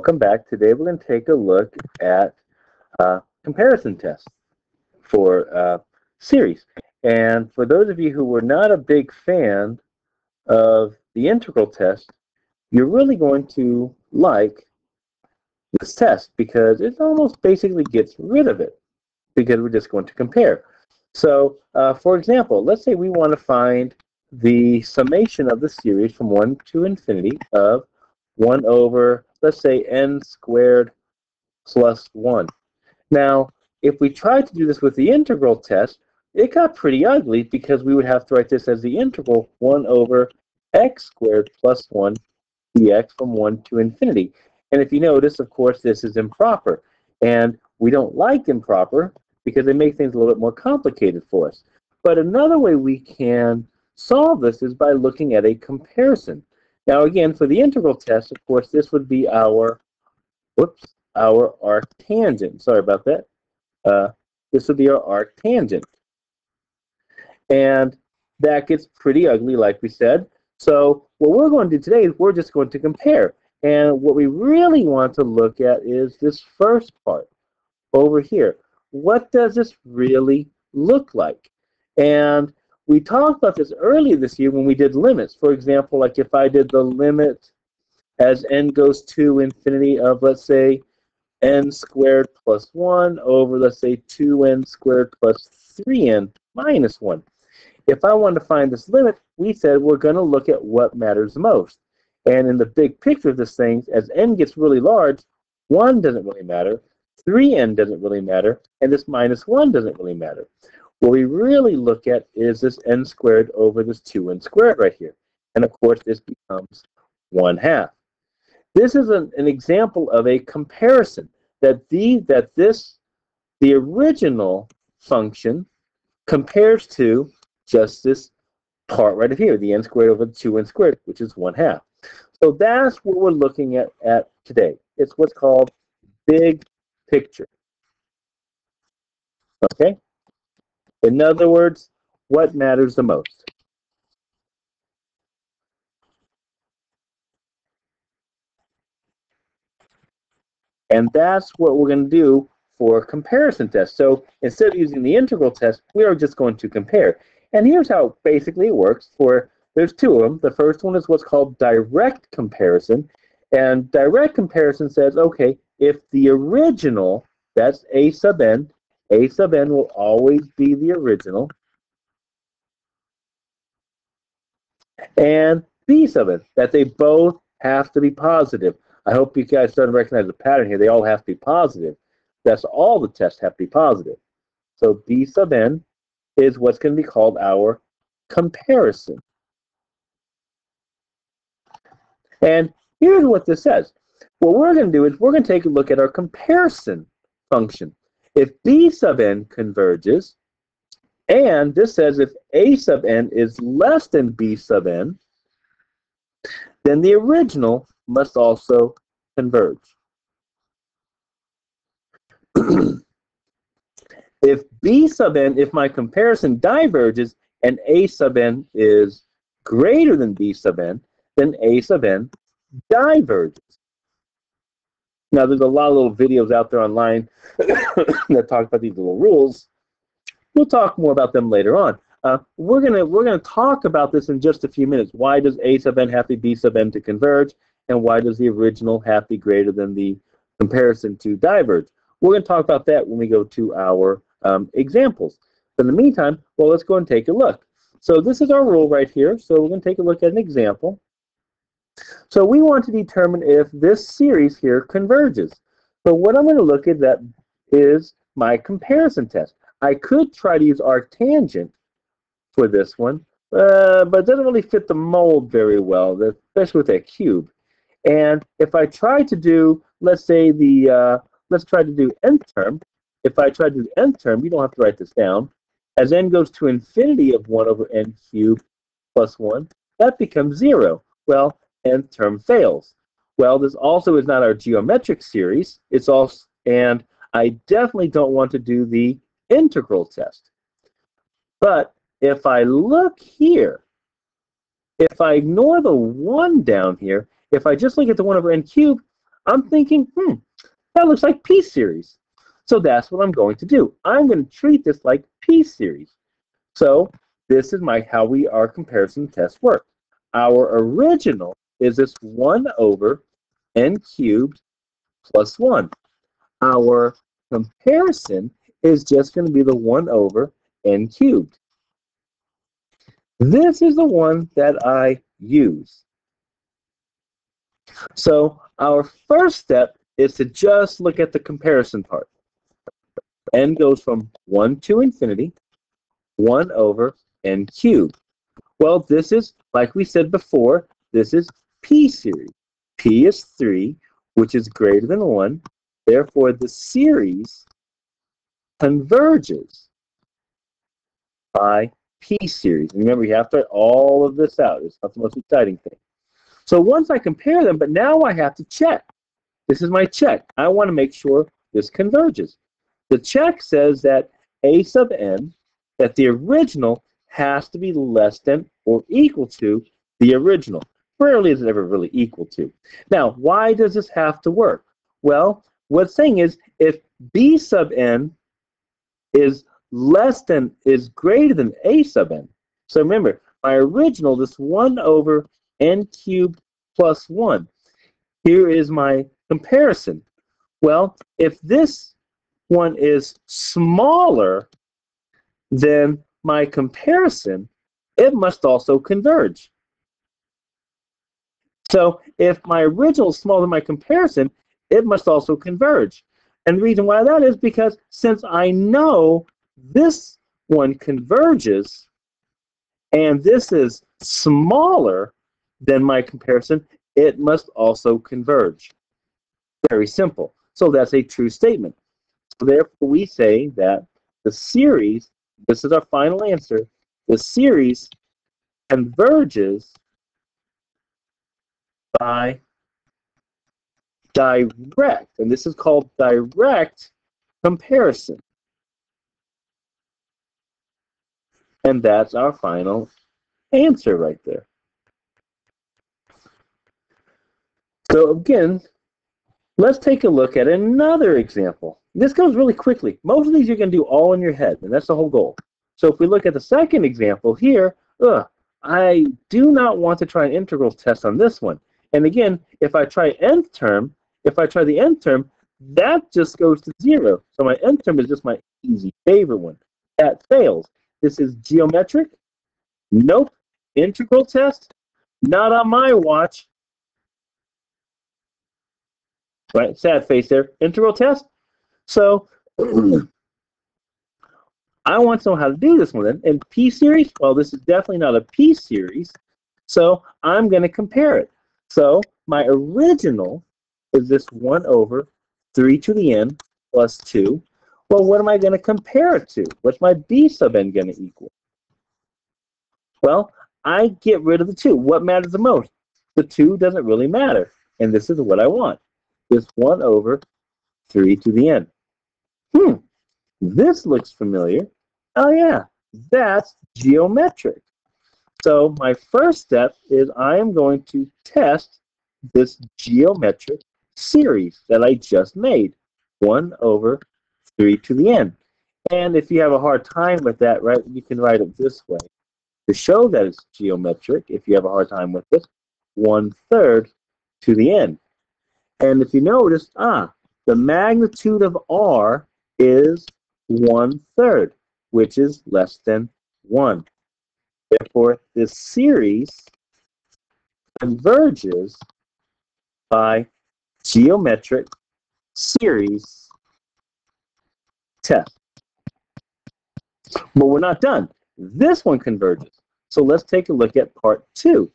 Welcome back. Today we're going to take a look at comparison tests for series. And for those of you who were not a big fan of the integral test, you're really going to like this test because it almost basically gets rid of it because we're just going to compare. So, for example, let's say we want to find the summation of the series from 1 to infinity of 1 over, let's say, n squared plus 1. Now, if we tried to do this with the integral test, it got pretty ugly because we would have to write this as the integral 1 over x squared plus 1 dx from 1 to infinity. And if you notice, of course, this is improper. And we don't like improper because they make things a little bit more complicated for us. But another way we can solve this is by looking at a comparison. Now, again, for the integral test, of course, this would be our arctangent. Sorry about that. This would be our arctangent. And that gets pretty ugly, like we said. So what we're going to do today is we're just going to compare. And what we really want to look at is this first part over here. What does this really look like? And we talked about this earlier this year when we did limits. For example, like if I did the limit as n goes to infinity of, let's say, n squared plus 1 over, let's say, 2n squared plus 3n minus 1. If I want to find this limit, we said we're going to look at what matters most. And in the big picture of this thing, as n gets really large, 1 doesn't really matter, 3n doesn't really matter, and this minus 1 doesn't really matter. What we really look at is this n squared over this 2n squared right here. And of course, this becomes 1/2. This is an example of a comparison that the original function compares to just this part right here, the n squared over the 2n squared, which is 1/2. So that's what we're looking at today. It's what's called big picture. Okay? In other words, what matters the most? And that's what we're going to do for a comparison test. So instead of using the integral test, we are just going to compare. And here's how basically it works. There's two of them. The first one is what's called direct comparison. And direct comparison says, okay, if the original, that's a sub n will always be the original, and b sub n, that they both have to be positive. I hope you guys start to recognize the pattern here. They all have to be positive. That's all the tests have to be positive. So b sub n is what's going to be called our comparison. And here's what this says. What we're going to do is we're going to take a look at our comparison function. If b sub n converges, and this says if a sub n is less than b sub n, then the original must also converge. If my comparison diverges and a sub n is greater than b sub n, then a sub n diverges. Now, there's a lot of little videos out there online that talk about these little rules. We'll talk more about them later on. We're gonna talk about this in just a few minutes. Why does a sub n have to be b sub n to converge, and why does the original have to be greater than the comparison to diverge? We're going to talk about that when we go to our examples. But in the meantime, well, let's go and take a look. So this is our rule right here. So we're going to take a look at an example. So we want to determine if this series here converges. So what I'm going to look at that is my comparison test. I could try to use arctangent for this one, but it doesn't really fit the mold very well, especially with that cube. And if I try to do, let's say let's try to do nth term. If I try to do nth term, you don't have to write this down. As n goes to infinity of 1 over n cubed plus 1, that becomes 0. Well, nth term fails. Well, this also is not our geometric series. It's also, and I definitely don't want to do the integral test. But if I look here, if I ignore the 1 down here, if I just look at the 1 over n cubed, I'm thinking, that looks like P series. So that's what I'm going to do. I'm going to treat this like P series. So this is how our comparison test works. Our original is this 1 over n cubed plus 1. Our comparison is just going to be the 1 over n cubed. This is the one that I use. So our first step is to just look at the comparison part. N goes from 1 to infinity, 1 over n cubed. Well, this is, like we said before, this is P series. P is 3, which is greater than 1. Therefore, the series converges by P series. And remember, you have to write all of this out. It's not the most exciting thing. So once I compare them, but now I have to check. This is my check. I want to make sure this converges. The check says that A sub n, that the original has to be less than or equal to the original. Rarely is it ever really equal to. Now, why does this have to work? Well, what it's saying is if B sub n is greater than A sub n. So remember, my original, this 1 over n cubed plus 1. Here is my comparison. Well, if this one is smaller than my comparison, it must also converge. So if my original is smaller than my comparison, it must also converge. And the reason why that is because since I know this one converges and this is smaller than my comparison, it must also converge. Very simple. So that's a true statement. So therefore we say that the series, this is our final answer, the series converges by direct, and this is called direct comparison. And that's our final answer right there. So again, let's take a look at another example. This goes really quickly. Most of these you're going to do all in your head, and that's the whole goal. So if we look at the second example here, I do not want to try an integral test on this one. And again, if I try the nth term, that just goes to 0. So my nth term is just my easy favorite one. That fails. This is geometric. Nope. Integral test? Not on my watch. Right? Sad face there. Integral test? So I want to know how to do this one then. In P series, well, this is definitely not a P series. So I'm going to compare it. So my original is this 1 over 3 to the n plus 2. Well, what am I going to compare it to? What's my B sub n going to equal? Well, I get rid of the 2. What matters the most? The 2 doesn't really matter. And this is what I want. This 1 over 3 to the n. This looks familiar. Oh, yeah. That's geometric. So my first step is I am going to test this geometric series that I just made. 1 over 3 to the n. And if you have a hard time with that, right, you can write it this way. To show that it's geometric, if you have a hard time with this, 1/3 to the n. And if you notice, the magnitude of r is 1/3, which is less than 1. Therefore, this series converges by geometric series test. But we're not done. This one converges. So let's take a look at part 2.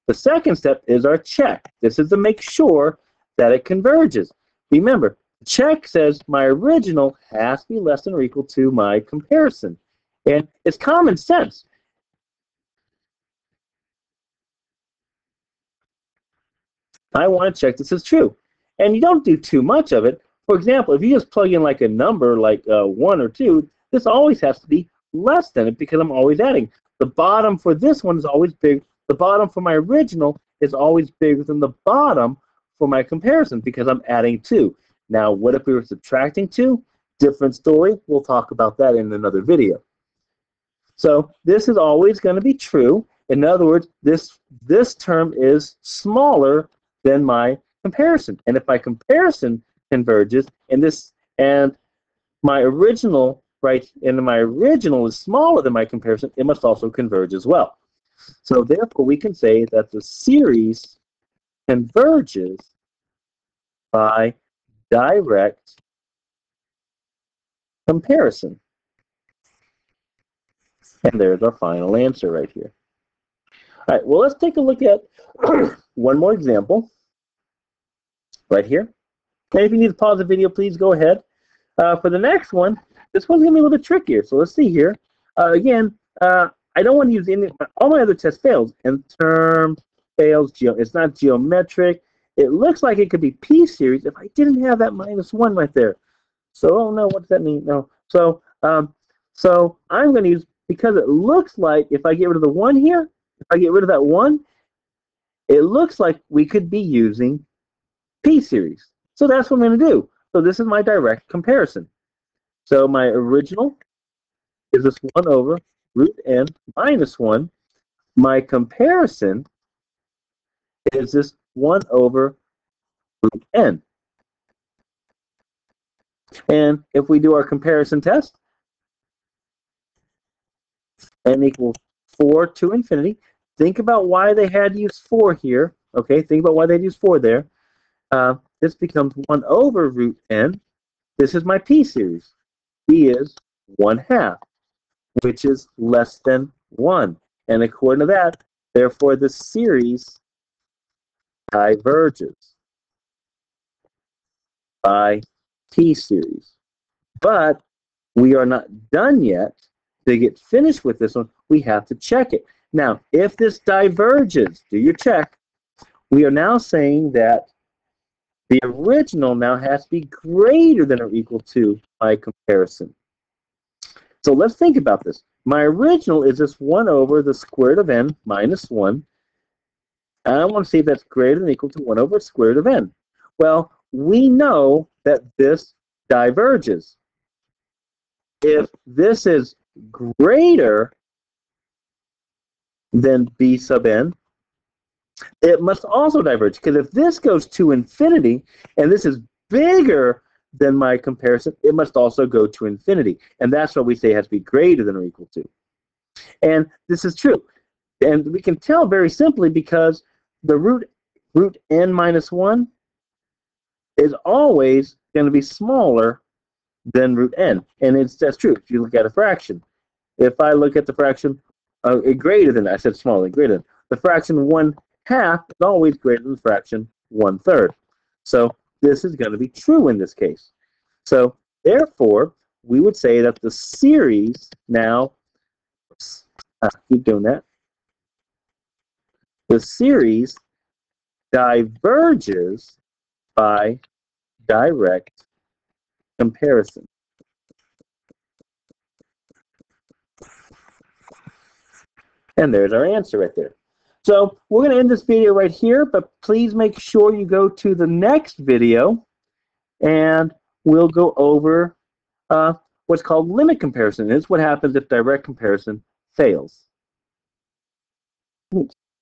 The second step is our check. This is to make sure that it converges. Remember, check says my original has to be less than or equal to my comparison. And it's common sense. I want to check this is true. And you don't do too much of it. For example, if you just plug in like a number like 1 or 2, this always has to be less than it because I'm always adding. The bottom for this one is always big. The bottom for my original is always bigger than the bottom for my comparison because I'm adding 2. Now, what if we were subtracting 2? Different story. We'll talk about that in another video. So this is always going to be true. In other words, this term is smaller than my comparison. And if my comparison converges and my original is smaller than my comparison, it must also converge as well. So therefore, we can say that the series converges by direct comparison. And there's our final answer right here. All right, well, let's take a look at one more example right here. And if you need to pause the video, please go ahead. For the next one, this one's going to be a little bit trickier. So let's see here. Again, I don't want to use any, all my other tests fails. And term fails, it's not geometric. It looks like it could be p-series if I didn't have that -1 right there. So, oh no, what does that mean? No. So, so I'm going to use, because it looks like if I get rid of the 1 here, if I get rid of that 1, it looks like we could be using p-series. So that's what I'm going to do. So this is my direct comparison. So my original is this 1 over root n minus 1. My comparison is this 1 over root n. And if we do our comparison test, n equals 4 to infinity. Think about why they had to use 4 here. Okay, think about why they'd use 4 there. This becomes 1 over root n. This is my p-series. P is 1/2, which is less than 1. And according to that, therefore, the series diverges by t-series. But we are not done yet. To get finished with this one, we have to check it. Now, if this diverges, do your check. We are now saying that the original now has to be greater than or equal to my comparison. So let's think about this. My original is this 1 over the square root of n minus 1. And I want to see if that's greater than or equal to 1 over the square root of n. Well, we know that this diverges. If this is greater than b sub n, it must also diverge. Because if this goes to infinity, and this is bigger than my comparison, it must also go to infinity. And that's what we say has to be greater than or equal to. And this is true. And we can tell very simply because the root n minus 1 is always going to be smaller than root n. And that's true if you look at a fraction. If I look at the fraction greater than, I said smaller, greater than, the fraction 1/2 is always greater than the fraction 1/3. So this is going to be true in this case. So therefore, we would say that the series now, keep doing that, the series diverges by direct comparison. And there's our answer right there. So we're going to end this video right here, but please make sure you go to the next video and we'll go over what's called limit comparison. It's what happens if direct comparison fails.